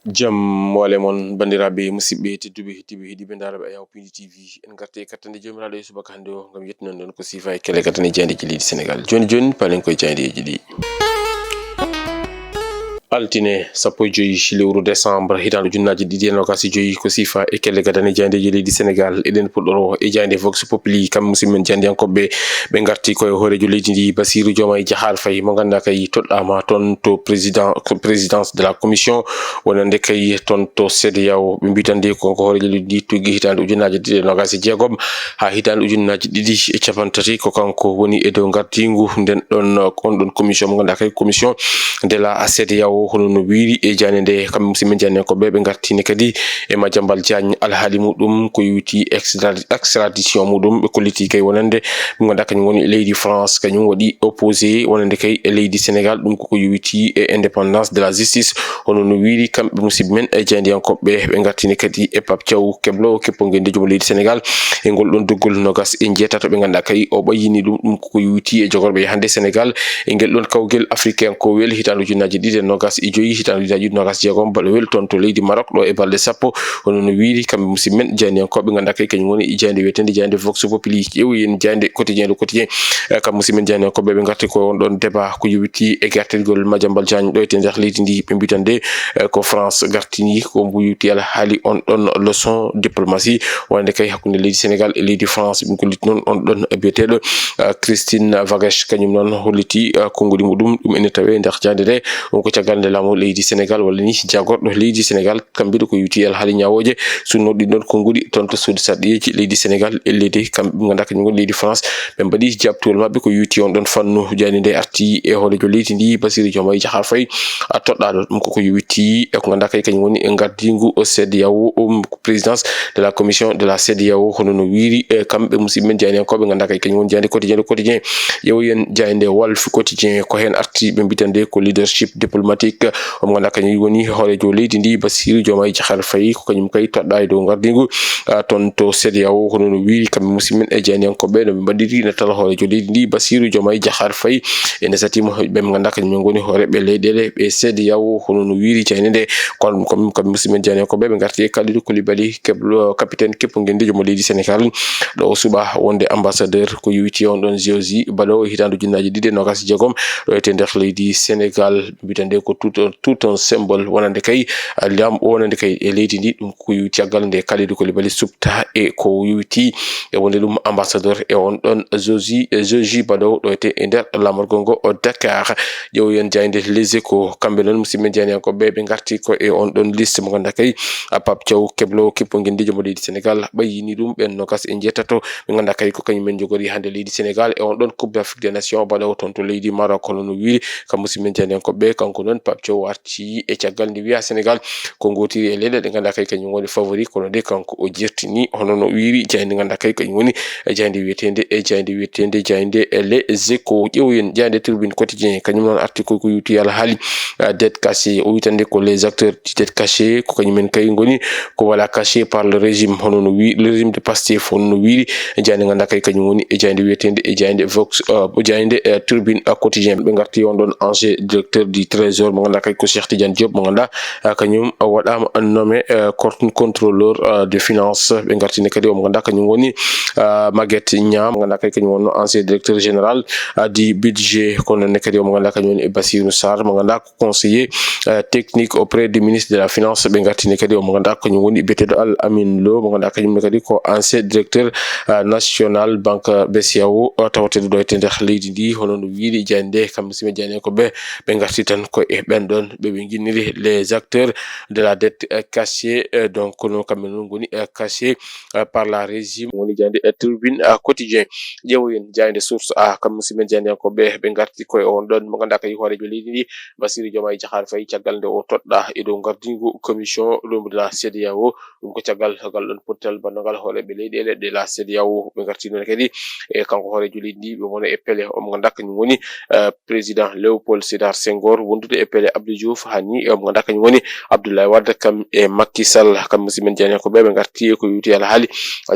Jam wale mon bandiraɓe musidɓe tedduɓe hettiɓe heeɗiɓe daraɓe Ayaw Pindi TV en garti kattande jomiraɗo e subaka hande o gam yettinon ɗon ko sifa e kele katane jandeji leydi Sénégal joni palen koye jandeji ɗi. Altine sappo e joyi lewru décembre hitande ujunnaje ɗiɗi e nogas e joyi ko sifa e kelle gadane jandeji leydi Sénégal eɗen puɗɗoro e jande Vox Populi kamɓe musidɓe jandiyankoɓe ɓe garti koye hoorejo leydi ndi Bassirou Diomaye Diakhar Faye mo ganduɗa kay toɗɗama toon to présidence de la commission wonande kay toon to CEDEAO ɓe mbitande konko hoorejo leydi ndi tugui hitande ujunnaje ɗiɗi e nogas e jeegom ha hitande ujunnaje ɗiɗi e capan tati ko kanko woni e dow gardigu nden ɗon on ɗon commission mo ganduɗa kay commission de la CEDEAO hono no wiiri e jande nde kamɓe musidɓe jandiyankoɓe ɓe gartini kadi e Madiambal Diagne alhaali muɗum ko yowiti extradition muɗum ɓe kolliti kay wonande ɗum ganduɗa kañum woni leydi France kañum waɗi opposé wonande kay e leydi Sénégal ɗum koko yowiti e indépendance de la justice hono no wiiri kamɓe musidɓe men e jandiyankoɓe ɓe gartini kadi e Pape Thiaw Keblo keppogende joom leydi Sénégal e ngol ɗon doggol nogas e jeetato ɓe ganduɗa kay o ɓayyini ɗum koko yowiti e jogorɓe hande Sénégal e ngel ɗon kawguel africain ko wel hitande ujunnaje ɗiɗi e nogas e joyi hitande ujunnaje ɗiɗi nogas jeegom baɗo wel toon to leydi Maroc ɗo e balɗe sappo hono no wiiri kamɓe musidɓe men jandiyankoɓe ganduɗa kay kañum woni jande wiyetende jande Vox Populi ƴeewi en jande quotidien kamɓe musidɓe men jandiyankoɓe ɓe garti ko on ɗon débat ko yowiti e gartirgol Madiambal Diagne ɗo e nder leydi ndi ɓe mbitande ko France gartini ko mbo yowiti haali on ɗon leçon diplomatie wonande kay hakkude leydi Sénégal e leydi France ɓe golliti noon on ɗon biyeteɗo Christine Vaguesh kañum noon holliti konnguli muɗum ɗum ene tawe nder jande nde on ko caggal nde laamu leydi Sénégal walla ni jagorɗo leydi Sénégal kamɓe ko yowiti haali ñawoje sunnoɗi ɗon konnguli toon to suudu sarɗiyeji leydi Sénégal e leydi kamɓe ɓe ganduɗa kañum woni leydi France ɓe mbaɗi jabtowol mabɓe ko yowiti on ɗon fannu jani nde arti e hoorejo leydi ndi Bassirou Diomaye Diakhar Faye toɗɗaɗo ɗum koko yowiti e ko ganduɗa kay kañum woni e gardigu CEDEAO présidence de la commission de la CEDEAO hono no wiiri kamɓe musidɓe men jandiyankoɓe ganduɗa kay kañum woni jande quotidien ƴeewoyen jande Walf Quotidien ko hen arti ɓe mbitande ko leadership diplomatique omo ganduɗa kañum woni hoorejo leydi ndi Bassirou Diomaye Diakhar Faye ko kañum kay toɗɗa e dow gardigu toon to CEDEAO hono no wiiri kamɓe musidɓe men e jandiyankoɓe no ɓe mbaɗiri netal hoorejo leydi ndi Bassirou Diomaye Diakhar Faye e ndesatimo ɓe ganduɗa kañum goni hooreɓe leyɗele ɓe CEDEAO hono no wiiri jande nde kono kamɓe musidɓe men jandiyankoɓe ɓe garti e Kalidou Koulibaly capitaine keppogende joom leydi Sénégal ɗo suɓa wonde ambassadeur ko yowiti on ɗon JOJ baɗo hitande ujunnaje ɗiɗi e nogas e jeegom ɗo ete nder leydi Sénégal mbitande ko tout un symbole wonande kay wonande kay e leydi ndi ɗum ko yowiti caggal nde Kalidou Koulibaly subta e ko yowiti e wonde ɗum ambassadeur e on ɗon JOJ baɗo ɗo ete e nder lamorgol ngo Dakar ƴeewoyen jande Les Échos kamɓe noon musidɓe men jandiyankoɓe ɓe garti ko e on ɗon liste mo ganduɗa kay Pape Thiaw Keblo keppogende joom leydi Sénégal ɓayyini ɗum ɓen nogas e jeetato ɓe ganduɗa kay ko kañum men jogori hande leydi Sénégal e on ɗon coupe d'Afrique des nations baɗo toon to leydi Maroc hono no wiiri kamɓe musidɓe men jandiyankoɓe kanko noon Pape Thiaw arti e caggal nde wiya Sénégal ko gotiri e leyɗe ɗe ganduɗa kay kañum woni favori kono de kanko o jertini hono no wiiri jayde ganduɗa kay kañum woni jayde wiyetende jayde Les Échos ƴeewoyen jayde Tribune Quotidien kañum noon arti ko yowiti haali dette cachée o witande ko les acteurs du dette cachée ko kañum men kay goni ko wala caché par le régime hono no wiiri le régime de Pastef hono no wiiri jayde ganduɗa kay kañum woni e jayde wiyetende e jayde Vox jayde Tribune Quotidien ɓe garti on ɗon ancien directeur du trésor mo ganduɗa kay ko Cheikh Tidiane Diop mo ganduɗa kañum waɗama nommé contrôleur de finance ɓe gartine kadi omo ganduɗa kañum woni Maguette Niang mo ganduɗa kay kañum wonno ancien directeur général du budget kono nonne kadi omo ganduɗa kañum woni Bassirou Sarr mo ganduɗa ko conseiller technique auprès du ministre de la finance ɓe gartine kadi omo ganduɗa kañum woni biyeteɗo Al Amin Lo mo ganduɗa kañum kadi ko ancien directeur national banque BCEAO tawateɗo ɗo ete nder leydi ndi hono no wiiri jande kamɓe musidɓe jandiyankoɓe ɓe garti tan ko e ɓen ɗon ɓe guinniri les acteurs de la dette cachée donc no kamɓe noon goni caché par la régime woni jande Tribune Quotidien ƴeewoyen jande Source A kamɓe musidɓe men jandiyankoɓe ɓe garti koye on ɗon mo ganduɗa kay hoorejo leydi ndi Bassirou Diomaye Diakhar Faye caggal nde o toɗɗa e dow gardigu commission de la CEDEAO ɗum ko caggal gal ɗon pottal bannogal hooreɓe leyɗele de la CEDEAO ɓe garti noon kadi e kanko hoorejo leydi ndi ɓe wona e Pelé omo ganduɗa kañum woni président Léopold Sédar Senghor wondude e Pele Abdou Diouf hani mo ganduɗa kañum woni Abdoulaye Wade kam e Macky Sall kam musidmen jeyankoɓe ɓe garti ko yuti ala haali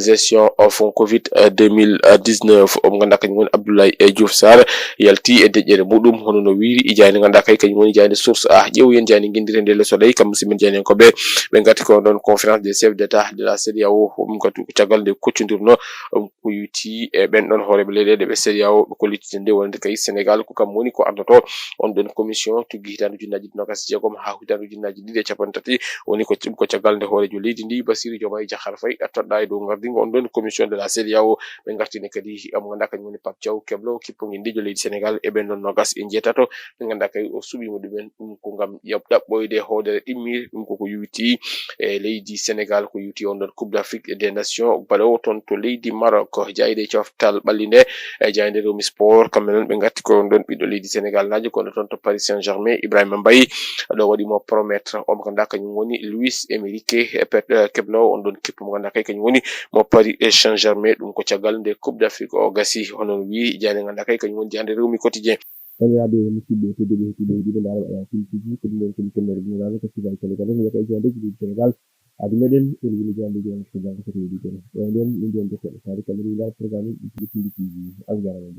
gestion fond covid 2019 mo ganduɗa kañum woni Abdoulaye Diouf Sarr yalti e deƴƴere muɗum hono no wiiri e jayde ganduɗa kay kañum woni jayde source a ƴeewoyen jayde guindiri nde Le Soleil kam musidmen jeyankoɓe ɓe garti ko ɗon conférence des chefs d'état de la CEDEAO ɗum kadi ko caggal nde koccodirno ko yuti e ɓen ɗon hooreɓe leyɗele ɓe CEDEAO ɓe kollitide nde wonde kay Sénégal ko kam woni ko ardoto on ɗon commission tuggi hitande ujunnaje 2020 ha hitande ujunnaje 250 woni ko caggal nde hoorejo leydi ndi Bassirou Diomaye Diakhar Faye toɗɗa e dow gardingo on ɗon commission de la CEDEAO ɓe gartine kadi mo ganduɗa kañum woni Pape Thiaw Keblo kippogui leydi Sénégal e ɓen ɗon nogas e jeetato ɓe ganduɗa kay o suɓimo ɗumen ɗum ko gam ɗaɓɓoyde hoodere ɗimmire ɗum koko yuti e leydi Sénégal ko yuti on ɗon coupe d'Afrique des nations balowo toon to leydi Maroc jayde coftal ɓallinde e jayde Rewmi Sport kamɓe noon ɓe gatti ko ɗon ɓiɗɗo leydi Sénégal naji kono toon to Paris Saint-Germain Ibrahima Mbaye ɗo waɗimo promettre o mo ganduɗa kañum woni Luis Enrique Keblo on ɗon kippo mo ganduɗa kay kañum woni mo Paris Saint-Germain ɗum ko caggal nde coupe d'Afrique o gasi hono wi jayde ganduɗa kay kañum woni jayde Rewmi quotidien bandiraɓe musidɓe tedduɓe hettiɓe yiɗiɓe ndaara waɗa filtiji ko ɗum ɗon kadi temmere ɗumɗano festival sénégal mi wiyata jandeji leydi sénégal adi meɗen en wini jandeji on ko jangata leydi kono nden min jon dokkoɗo saari kamɓe ɗum programme ɗum tv al jarama